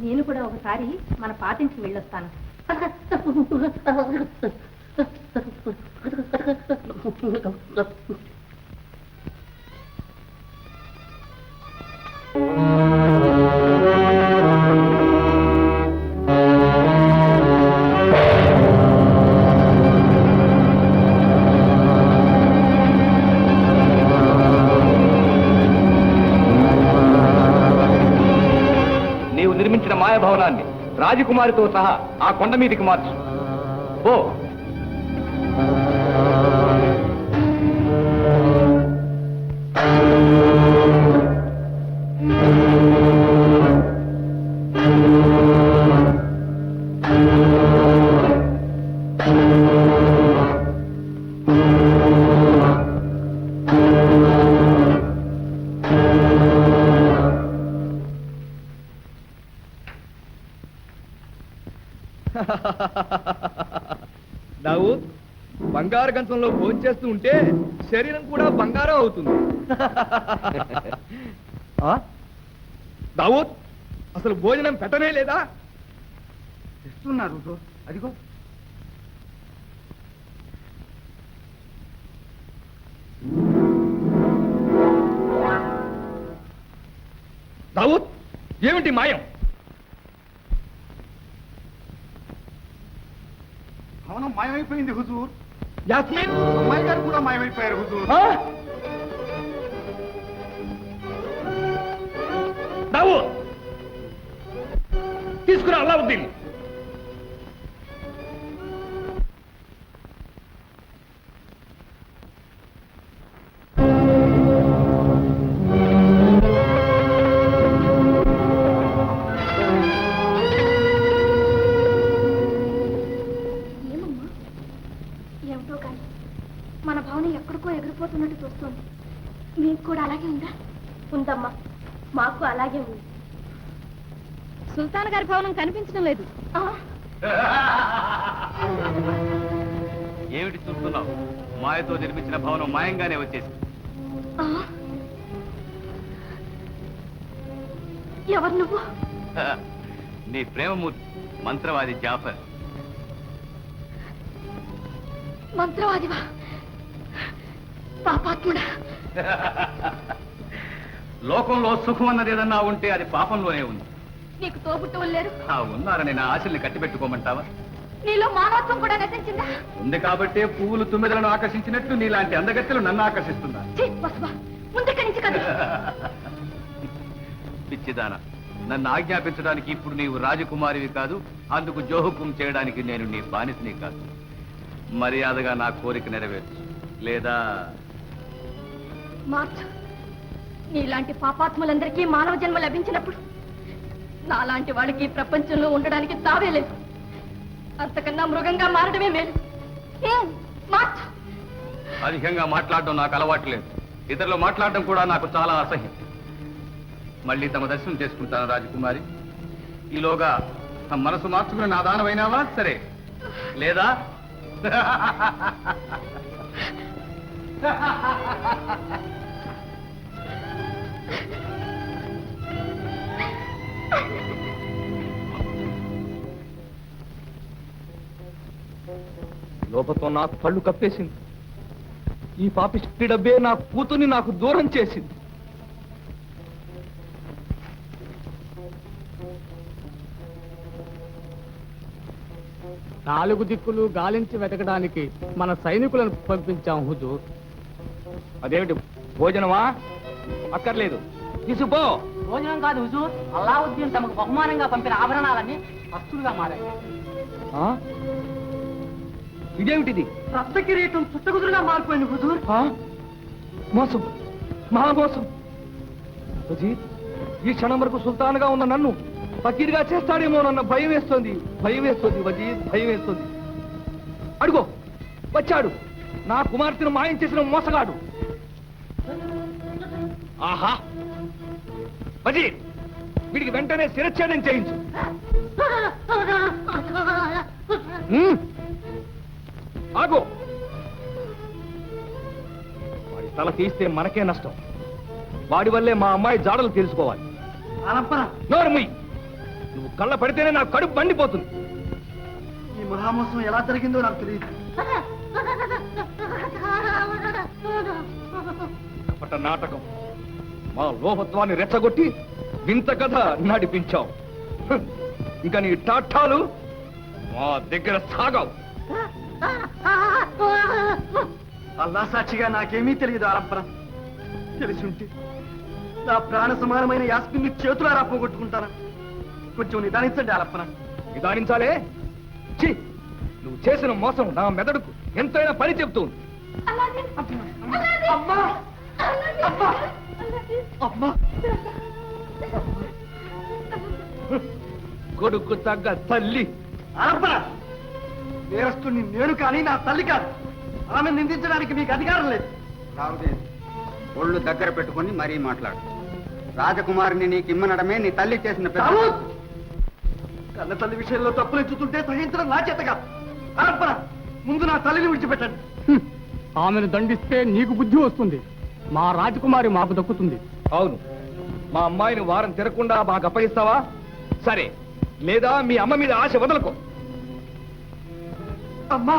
నేను కూడా ఒకసారి మన పాతింటికి వెళ్ళొస్తాను. నీవు నిర్మించిన మాయభవనాన్ని రాజకుమారితో సహా ఆ కొండ మీదికి మార్చు. ఓ దావూద్, బంగారు గంచంలో భోంచేస్తూ ఉంటే శరీరం కూడా బంగారం అవుతుంది. దావూద్, అసలు భోజనం పెట్టనే లేదా? తెస్తున్నారు అదిగో. దావూద్, ఏమిటి మాయం? భవనం మాయమైపోయింది హుజూర్. యాస్మిన్, అమ్మాయి గారు కూడా మాయమైపోయారు హుజూర్. దావూద్, తీసుకురా అలావుద్దీన్. ఏమిటో కానీ మన భవనం ఎక్కడికో ఎగిరిపోతున్నట్టు చూస్తోంది. మీకు కూడా అలాగే ఉందా? ఉందమ్మా, మాకు అలాగే ఉంది. సుల్తాన్ గారి భవనం కనిపించడం లేదు. ఏమిటి చూస్తున్నావు? మాయతో నిర్మించిన భవనం మాయంగానే వచ్చేసి. ఎవరు నువ్వు? నీ ప్రేమమూర్తి మంత్రవాది జాఫర్. మంత్రవాదివా? పాపాత్ముడా! లోకంలో సుఖం అన్నది ఏదన్నా ఉంటే అది పాపంలోనే ఉంది. నీకు తోబుట్టువులు లేరు? ఉన్నారని నా ఆశల్ని కట్టిపెట్టుకోమంటావా? నీలో మానవత్వం కూడా నశించిందా? ఉంది కాబట్టే పువ్వులు తుమ్మెదలను ఆకర్షించినట్టు నీలాంటి అందగత్తెలు నన్ను ఆకర్షిస్తున్నారు. ముందుక్కడి నుంచి కదా. పిచ్చిదానా, నన్ను ఆజ్ఞాపించడానికి ఇప్పుడు నీవు రాజకుమారివి కాదు, అందుకు జోహుకుం చేయడానికి నేను నీ బానిసని కాదు. మర్యాదగా నా కోరిక నెరవేర్చు, లేదా మార్చు. నీలాంటి పాపాత్ములందరికీ మానవ జన్మ లభించినప్పుడు నాలాంటి వాడికి ప్రపంచంలో ఉండడానికి తావే లేదు. అంతకన్నా మృగంగా మారడమే మేలు. మార్చు. అధికంగా మాట్లాడడం నాకు అలవాటు లేదు. ఇతరులు మాట్లాడడం కూడా నాకు చాలా అసహ్యం. మళ్ళీ తమ దర్శనం చేసుకుంటాను రాజకుమారి. ఈలోగా మనసు మార్చుకుని నా దానమైనావా సరే, లేదా లోపతో నాకు కళ్ళు కప్పేసింది. ఈ పాపిష్టి డబ్బే నా కూతుర్ని నాకు దూరం చేసింది. నాలుగు దిక్కులు గాలించి వెతకడానికి మన సైనికులను పంపించాం హుజూర్. అదేమిటి, భోజనమా? అక్కర్లేదు, తీసుకుపో. భోజనం కాదు హుజూర్, అల్లావుద్దీన్ తమకు బహుమానంగా పంపిన ఆభరణాలన్నీ వస్తువులుగా మారాయి. ఇదేమిటిది? రక్త కిరీటం చుట్టగుదురుగా మారిపోయింది హుజూర్. మోసం, మహామోసం. వజీర్, ఈ క్షణం వరకు సుల్తాన్గా ఉన్న నన్ను ఫకీర్గా చేస్తాడేమోనన్న భయం వేస్తోంది. భయం వేస్తోంది వజీర్, భయం వేస్తోంది. అడుగో, వచ్చాడు నా కుమార్తెను మాయం చేసిన మోసగాడు. ఆహా వజీర్, వీడికి వెంటనే శిరచ్ఛేదం చేయించు. ఆగు. వాడి తల తీస్తే మనకే నష్టం. వాడి వల్లే మా అమ్మాయి జాడలు తెలుసుకోవాలి. నోరు మూయి. నువ్వు కళ్ళ పడితేనే నాకు కడుపు మండిపోతుంది. ఈ మహామోసం ఎలా జరిగిందో నాకు తెలియదు. కపట నాటకం. మా లోహత్వాన్ని రెచ్చగొట్టి వింత కథ నడిపించావు. ఇంకా నీ టాఠాలు మా దగ్గర సాగావు. అల్లా సాక్షిగా నాకేమీ తెలియదు ఆలంపన. తెలిసి ఉంటే నా ప్రాణ సమానమైన యాస్మిన్ని చేతులారా పోగొట్టుకుంటానా? కొంచెం నిదానించండి ఆలంపన. నిదానించాలే? ఛీ, నువ్వు చేసిన మోసం నా మెదడుకు ఎంతైనా పని చెప్తుంది. అమ్మా! అమ్మా! అమ్మా! కొడుకు తగ్గ తల్లి. ఆలంపన, నేరస్తుని నేను కానీ నా తల్లి కాదు. ఆమె నిందించడానికి మీకు అధికారం లేదు. రావుదేవి, ఒళ్ళు దగ్గర పెట్టుకొని మరీ మాట్లాడు. రాజకుమారిని నీకు ఇమ్మనడమే నీ తల్లి చేసిన పెద్ద. కన్న తల్లి విషయంలో తప్పులు ఎత్తుతుంటే సహించడం నా చేత కాదు. ఆలంపన, ముందు నా తల్లిని విడిచిపెట్టండి. ఆమెను దండిస్తే నీకు బుద్ధి వస్తుంది. మా రాజకుమారి మాకు దక్కుతుంది. అవును, మా అమ్మాయిని వారం తిరగకుండా మాకు అప్పగిస్తావా? సరే, లేదా మీ అమ్మ మీద ఆశ వదలకు. అమ్మా!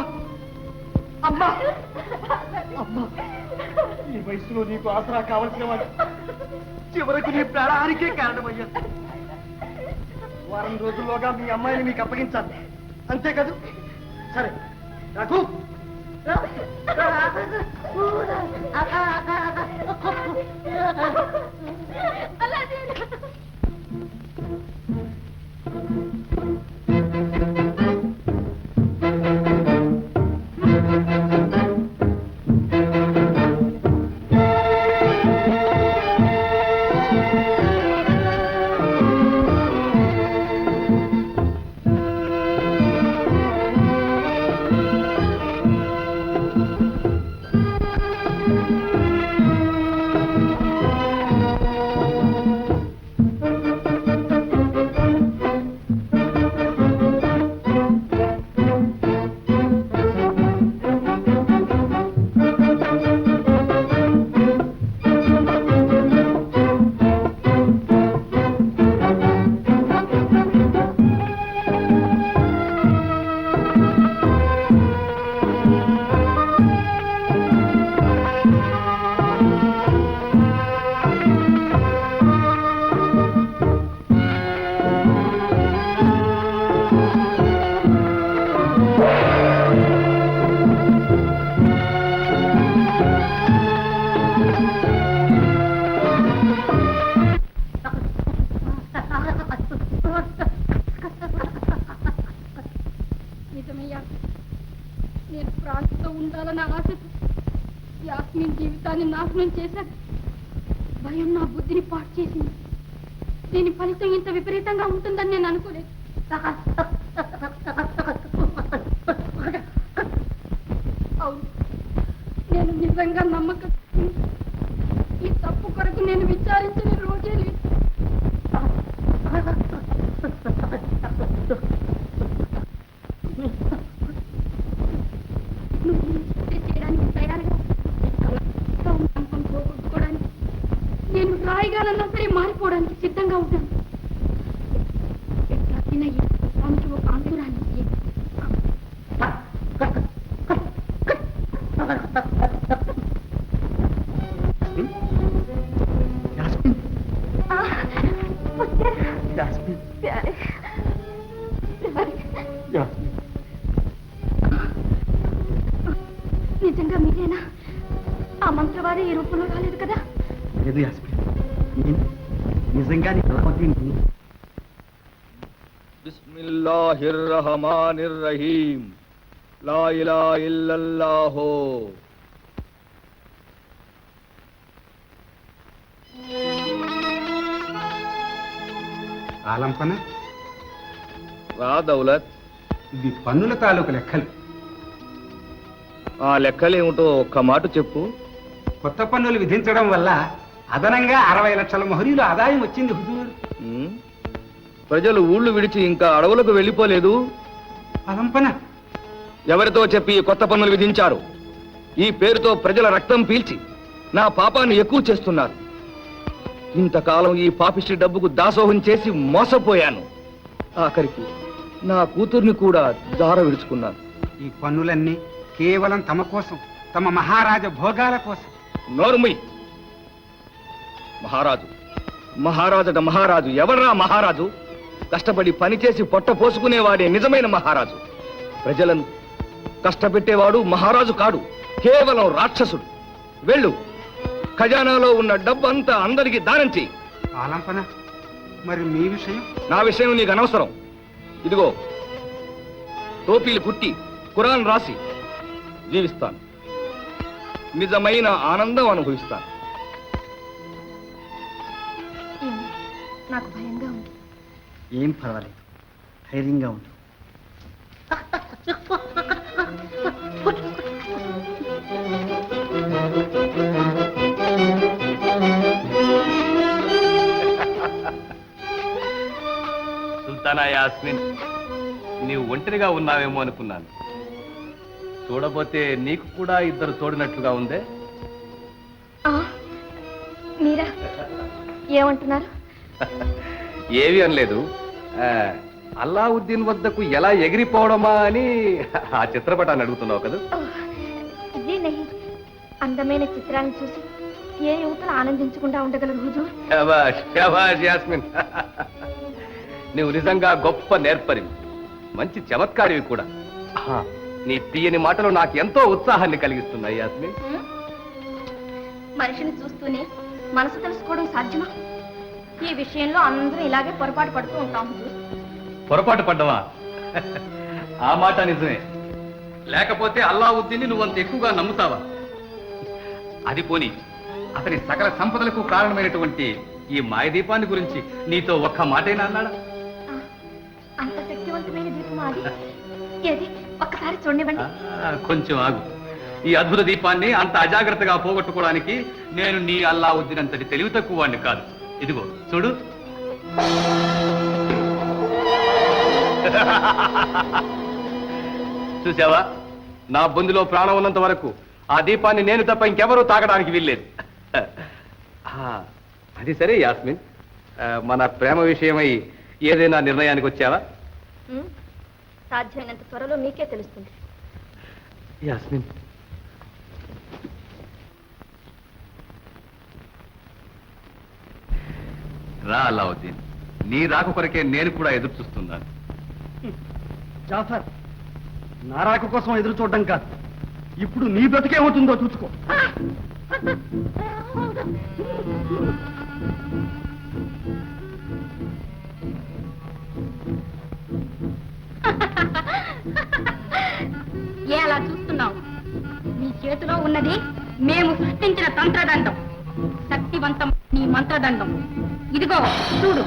అమ్మా! అమ్మా! ఈ వయసులో నీకు ఆసరా కావలసిన వాడు చివరకు నీ ప్రాణానికే కారణమయ్యా. వారం రోజుల్లోగా మీ అమ్మాయిని మీకు అప్పగించాలి, అంతే కదా? సరే, రఘు, నిజమయ్యా, నేను ప్రాణంతో ఉండాలన్న ఆశతో యాస్మిన్ జీవితాన్ని నాశనం చేశాను. భయం నా బుద్ధిని పాటు చేసింది. దీని ఫలితం ఇంత విపరీతంగా ఉంటుందని నేను అనుకోలేదు. అవును, నేను నిజంగా నమ్మకం. ఈ తప్పు కొరకు నేను విచారించిన రోజే లేదు. చేయడానికి తయారుగా పోగొట్టుకోవడానికి నేను రాయిగానన్నా సరే మారిపోవడానికి సిద్ధంగా ఉంటాను. ఆమెకి ఒక అంకురాన్ని నిజంగా మీరేనా? ఆ మంత్రవాది ఈ రూపంలో రాలేదు కదా? లేదు యాస్మిన్, నిజంగా నీకు ఎలా అవుతుంది? బిస్మిల్లాహిర్ రహమానిర్ రహీం. లా ఇలాహ ఇల్లల్లాహ్. ఆలంపన, రా దౌలత్. ఇది పన్నుల తాలూకు లెక్కలు. ఆ లెక్కలేమిటో ఒక్క మాట చెప్పు. కొత్త పన్నులు విధించడం వల్ల అదనంగా 60 లక్షల మొహరీలు ఆదాయం వచ్చింది హుజూర్. ప్రజలు ఊళ్ళు విడిచి ఇంకా అడవులకు వెళ్ళిపోలేదు. అలంపన ఎవరితో చెప్పి ఈ కొత్త పన్నులు విధించారు? ఈ పేరుతో ప్రజల రక్తం పీల్చి నా పాపాన్ని ఎక్కువ చేస్తున్నారు. ఇంతకాలం ఈ పాపిష్టి డబ్బుకు దాసోహం చేసి మోసపోయాను. ఆఖరికి నా కూతుర్ని కూడా దార విడుచుకున్నాను. ఈ పన్నులన్నీ కేవలం తమ కోసం, తమ మహారాజ భోగాల కోసం. నోరుముయ్. మహారాజు మహారాజట మహారాజు. ఎవర్రా మహారాజు? కష్టపడి పనిచేసి పొట్ట పోసుకునేవాడే నిజమైన మహారాజు. ప్రజలను కష్టపెట్టేవాడు మహారాజు కాడు, కేవలం రాక్షసుడు. వెళ్ళు, ఖజానాలో ఉన్న డబ్బంతా అందరికీ దానం చెయ్యి. ఆలంపన మరి మీ విషయం? నా విషయం నీకు అనవసరం. ఇదిగో టోపీలు కుట్టి ఖురాన్ రాసి జీవిస్తాను. నిజమైన ఆనందం అనుభవిస్తాను. నాకు భయంగా ఉంది. ఏం పర్వాలేదు, ధైర్యంగా ఉండు. సుల్తానా యాస్మిన్, నీవు ఒంటరిగా ఉన్నావేమో అనుకున్నాను. చూడబోతే నీకు కూడా ఇద్దరు తోడినట్లుగా ఉందే. మీరా ఏమంటున్నారు? ఏవి అనలేదు. అల్లావుద్దీన్ వద్దకు ఎలా ఎగిరిపోవడమా అని ఆ చిత్రపటాన్ని అడుగుతున్నావు కదా. అందమైన చిత్రాన్ని చూసి ఏ యువతలు ఆనందించకుండా ఉండగలరు హుజూర్? శభాష్, శభాష్ యాస్మిన్. నువ్వు నిజంగా గొప్ప నేర్పరివి, మంచి చమత్కారివి కూడా. నీ తీయని మాటలు నాకు ఎంతో ఉత్సాహాన్ని కలిగిస్తున్నాయి యాస్మిన్. మనిషిని చూస్తూనే మనసు తెలుసుకోవడం సాధ్యమా? ఈ విషయంలో అందరూ ఇలాగే పొరపాటు పడుతూ ఉంటాం హుజూర్. పొరపాటు పడ్డవా? ఆ మాట నిజమే. లేకపోతే అల్లావుద్దీన్ని నువ్వంత ఎక్కువగా నమ్ముతావా? అది పోని, అతని సకల సంపదలకు కారణమైనటువంటి ఈ మాయదీపాన్ని గురించి నీతో ఒక్క మాటైనా అన్నాడా? అంత శక్తివంతమైన దీపం అది. ఏది ఒక్కసారి చూడనివ్వండి. కొంచెం ఆగు. ఈ అద్భుత దీపాన్ని అంత అజాగ్రత్తగా పోగొట్టుకోవడానికి నేను నీ అల్లావుద్దీన్ అంతటి తెలివి తక్కువ వాడిని కాదు. ఇదిగో చూడు. చూసావా, నా బొందులో ప్రాణం ఉన్నంత వరకు ఆ దీపాన్ని నేను తప్ప ఇంకెవరూ తాగడానికి వీల్లేదు. అది సరే యాస్మిన్, మన ప్రేమ విషయమై ఏదైనా నిర్ణయానికి వచ్చావా? సాధ్యమైనంత త్వరలో మీకే తెలుస్తుంది. యాస్మిన్, రా అల్లావుద్దీన్. నీ రాక కొరకే నేను కూడా ఎదురు చూస్తున్నాను. జాఫర్, నా రాక కోసం ఎదురు చూడడం కాదు, ఇప్పుడు నీ బ్రతికేమవుతుందో చూసుకో. ఏ అలా చూస్తున్నావు? నీ చేతిలో ఉన్నది మేము సృష్టించిన తంత్రదండం, శక్తివంతం నీ మంత్రదండం. ఇదిగో చూడు.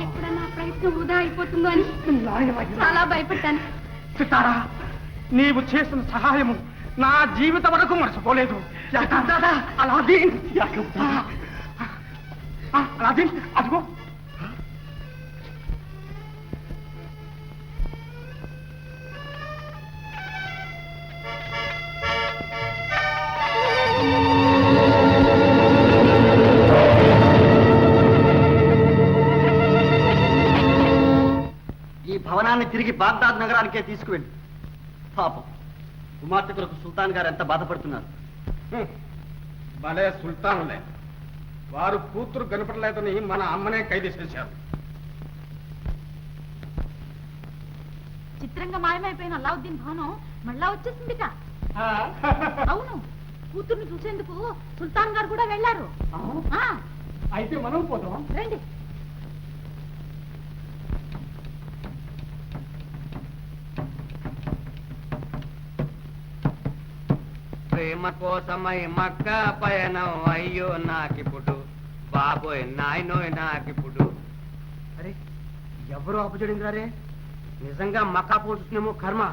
ఎప్పుడన్నా ప్రయత్నం వృధా అయిపోతుందో అని చాలా భయపడ్డాను. సితారా, నీవు చేసిన సహాయము నా జీవితం వరకు మర్చిపోలేదు. అలాదీన్, అలాదీన్, అదిగో. ఈ భవనాన్ని తిరిగి బాగ్దాద్ నగరానికే తీసుకువెళ్ళి. పాపం కుమార్తె కొరకు సుల్తాన్ గారు ఎంత బాధపడుతున్నారు. భలే సుల్తానులే, వారు కూతురు కనపడలేదని మన అమ్మనే ఖైదు చేశారు. చిత్రంగా మాయమైపోయిన అల్లావుద్దీన్ భవనం మళ్ళా వచ్చేసిందిట. అవును, కూతుర్ని చూసేందుకు సుల్తాన్ గారు కూడా వెళ్ళారు. అయితే మనం పోదాం, రండి. ప్రేమ కోసమై మక్క పయనం, అయ్యో నాకిప్పుడు, బాబోయ్ నాయనోయ్ నాకిప్పుడు. అరే, ఎవరు అపజడిందిరారే, నిజంగా మక్కా పోల్చుకునేమో కర్మ.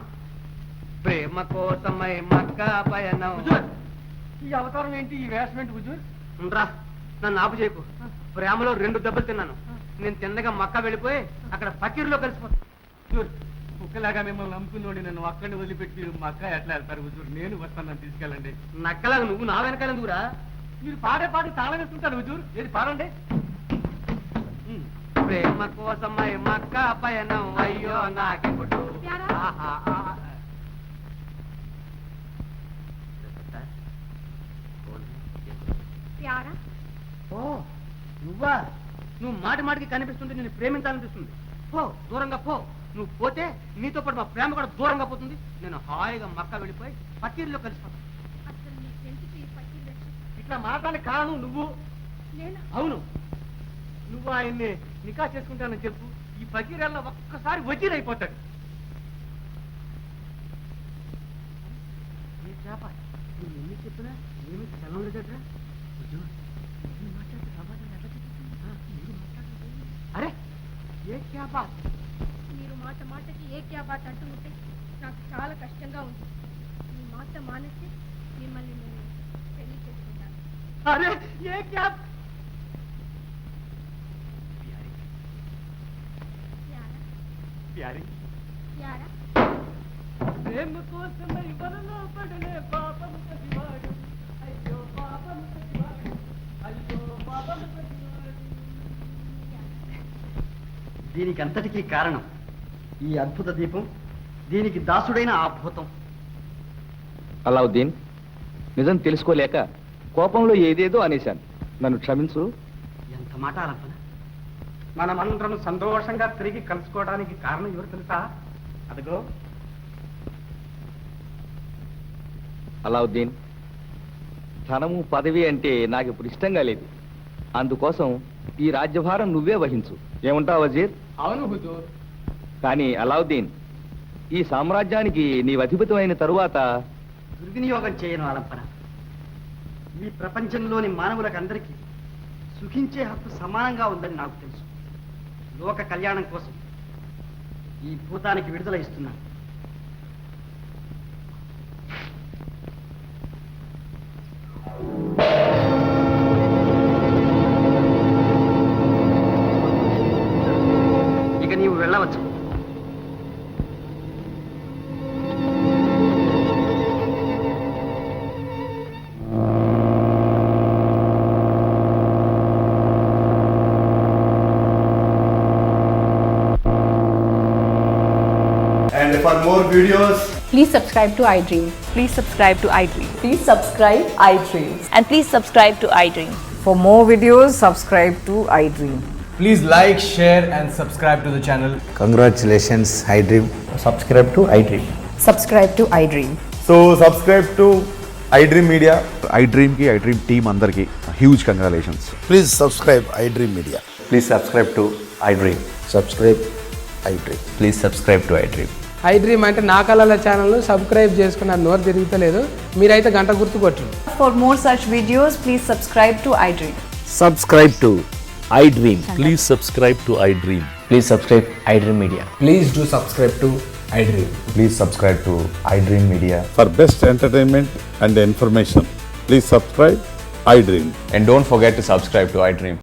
ప్రేమ కోసమై మక్క పయనం. ఈ అవతారం ఏంటి, ఈ వేషం ఏంటి హుజూర్? రా, నన్ను ఆపు చేయకు. ప్రేమలో 2 దెబ్బలు తిన్నాను. నేను తిన్నగా మక్కా వెళ్ళిపోయి అక్కడ ఫకీర్లో కలిసిపోతాను. హుజూర్, కుక్కలాగా మిమ్మల్ని నమ్ముకున్నోడి నన్ను అక్కడిని వదిలిపెట్టి మక్కా ఎట్లా వెళ్తారు హుజూర్? నేను వస్తాను, నన్ను తీసుకెళ్ళండి. నక్కలాగా నువ్వు నా వెనకాలందుకురా? మీరు పాడే పాడి తాళం వేస్తుంటారు హుజూర్. ఏది పాడండి. ప్రేమ కోసమై మక్కా పయనం, అయ్యో నాకిప్పుడు. ఓ నువ్వా? నువ్వు మాటి మాటికి కనిపిస్తుంటే నేను ప్రేమించాలనిపిస్తుంది. పో, దూరంగా పో. నువ్వు పోతే నీతో పాటు మా ప్రేమ కూడా దూరంగా పోతుంది. నేను హాయిగా మక్కా వెళ్ళిపోయి ఫకీర్లో కలిసిపోతాను. ఇట్లా మాట్లాడడానికి కారణం నువ్వు. అవును, నువ్వు ఆయన్ని నికా చేసుకుంటానని చెప్పు. ఈ ఫకీరల్లో ఒక్కసారి వజీర్ అయిపోతాడు. ఏ చేప, నువ్వు ఎన్ని చెప్పినా ఏమి చలం లేదట్రా. అరే ఏ క్యా బాత్. మీరు మాట మాటకి ఏ క్యా బాత్ అంటూ ఉంటే నాకు చాలా కష్టంగా ఉంది. మీ మాట మానేసి మిమ్మల్ని నేను పెళ్లి చేసుకుంటాను. అరే ఏ క్యా. ప్యారీ యారా, ప్రేమ కోసమై వలలో పడలే పాపము పసివాడు, అయ్యో పాపము పసివాడు, అయ్యో పాపము పసివాడు. దీనికి అంతటికీ కారణం ఈ అద్భుత దీపం, దీనికి దాసుడైన ఆ భూతం. అలావుద్దీన్, నిజం తెలుసుకోలేక కోపంలో ఏదేదో అనేశాను, నన్ను క్షమించు. ఎంత మాట అలంపన. మనమందరం సంతోషంగా తిరిగి కలుసుకోవడానికి కారణం ఎవరు తెలుసా? అదిగో అలావుద్దీన్, ధనము పదవి అంటే నాకు ఇప్పుడు ఇష్టంగా లేదు. అందుకోసం ఈ రాజ్యభారం నువ్వే వహించు. ఏమంటావు వజీర్? అవును హుజూర్. కానీ అలావుద్దీన్, ఈ సామ్రాజ్యానికి నీవు అధిపతి అయిన తరువాత దుర్వినియోగం చేయను అలంపన. ఈ ప్రపంచంలోని మానవులకు అందరికీ సుఖించే హక్కు సమానంగా ఉందని నాకు తెలుసు. లోక కళ్యాణం కోసం ఈ భూతానికి విడుదల ఇస్తున్నాను. ఇక నీవు వెళ్ళవచ్చు. And for more videos, please subscribe to iDream. Please subscribe to iDream. Please subscribe iDream. And please subscribe to iDream. For more videos, subscribe to iDream. please like, share and subscribe to the channel. Congratulations, iDream. Subscribe to iDream. Subscribe to iDream. So subscribe to iDream Media. iDream ki iDream team andarki huge congratulations. Please subscribe iDream Media. Please subscribe to iDream. Subscribe iDream. Please subscribe to iDream. iDream అంటే నా కళల ఛానల్ను subscribe చేసుకున్న నోరు తిరుగుతలేదు. మీరైతే గంట గుర్తు కొట్టండి. For more such videos, please subscribe to iDream. Subscribe to iDream. Please subscribe to iDream. Please subscribe iDream Media. Please do subscribe to iDream. Please subscribe to iDream Media. For best entertainment and information, please subscribe iDream. And don't forget to subscribe to iDream.